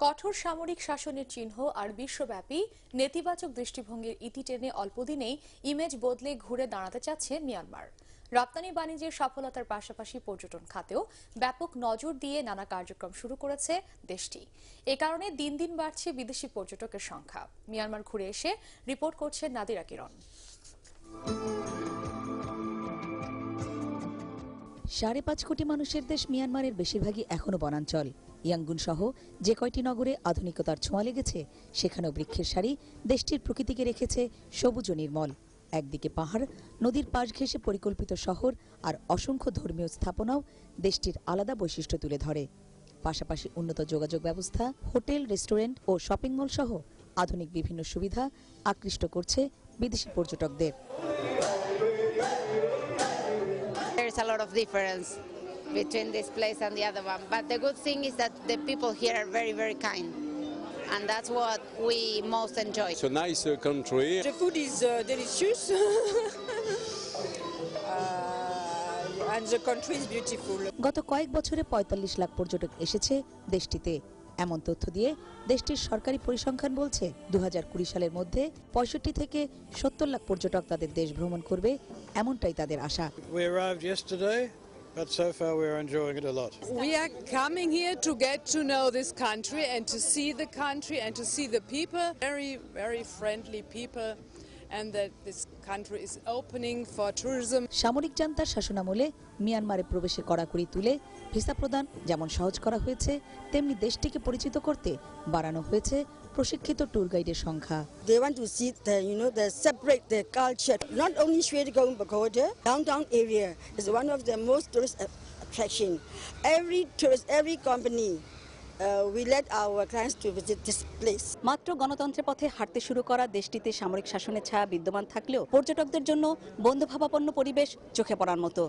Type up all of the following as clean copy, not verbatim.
কঠোর সামরিক শাসনের চিহ্ন আর বিশ্বব্যাপী নেতিবাচক দৃষ্টিভঙ্গির ইতি টেনে অল্পদিনেই ইমেজ বদলে ঘুরে দাঁড়াতে চাচ্ছে মিয়ানমার। রপ্তানি বাণিজ্যের সফলতার পাশাপাশি পর্যটন খাতেও ব্যাপক নজর দিয়ে নানা কার্যক্রম শুরু করেছে দেশটি। এ কারণে দিন দিন বাড়ছে বিদেশি পর্যটকের সংখ্যা। মিয়ানমার ঘুরে এসে রিপোর্ট করছেন নাদিরা কিরণ। 5.5 কোটি মানুষের দেশ মিয়ানমারের বেশিরভাগই এখনো বনাঞ্চল। ইয়াঙ্গুন সহ যে কয়টি নগরে আধুনিকতার ছোঁয়া লেগেছে, সেখানেও বৃক্ষের সারি দেশটির প্রকৃতিকে রেখেছে সবুজ ও নির্মল। একদিকে পাহাড়, নদীর পাশ ঘেঁষে পরিকল্পিত শহর আর অসংখ্য ধর্মীয় স্থাপনাও দেশটির আলাদা বৈশিষ্ট্য তুলে ধরে। পাশাপাশি উন্নত যোগাযোগ ব্যবস্থা, হোটেল, রেস্টুরেন্ট ও শপিং মল সহ আধুনিক বিভিন্ন সুবিধা আকৃষ্ট করছে বিদেশি পর্যটকদের। There's a lot of difference between this place and the other one, but the good thing is that the people here are very, very kind, and that's what we most enjoy. It's a nice country. The food is delicious and the country is beautiful. গত কয়েক বছরে 45 লাখ পর্যটক এসেছে দেশটিতে। এমন তথ্য দিয়ে দেশটির সরকারি পরিসংখ্যান বলছে 2020 সালের মধ্যে 65 থেকে 70 লাখ পর্যটক তাদের দেশ ভ্রমণ করবে, এমনটাই তাদের আশা। We arrived yesterday, but so far we are enjoying it a lot. We are coming here to get to know this country and to see the country and to see the people, very, very friendly people, and that this country is opening for tourism. সামরিক জান্তার শাসনামলে মিয়ানমারে প্রবেশে কড়াকড়ি তুলে visa প্রদান যেমন সহজ করা হয়েছে, তেমনি দেশটিকে পরিচিত করতে বাড়ানো হয়েছে প্রশিক্ষিত ট্যুর গাইডের সংখ্যা। They want to see the separate the culture. Not only Shwedagon Pagoda, downtown area is one of the most tourist attraction. Every tourist, every company, we let our clients to visit this place. মাত্র গণতন্ত্রের পথে হাঁটতে শুরু করা দেশটিতে সামরিক শাসনের ছায়া বিদ্যমান থাকলেও পর্যটকদের জন্য বন্ধুভাবাপন্ন পরিবেশ চোখে পড়ার মতো।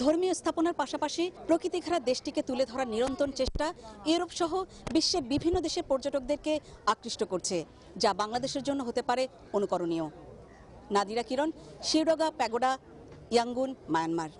ধর্মীয় স্থাপনার পাশাপাশি প্রকৃতি ঘেরা দেশটিকে তুলে ধরার নিরন্তর চেষ্টা ইউরোপ সহ বিশ্বের বিভিন্ন দেশের পর্যটকদেরকে আকৃষ্ট করছে, যা বাংলাদেশের জন্য হতে পারে অনুকরণীয়। নাদিরা কিরণ, শিরোগা প্যাগোডা, ইয়াঙ্গুন, মায়ানমার।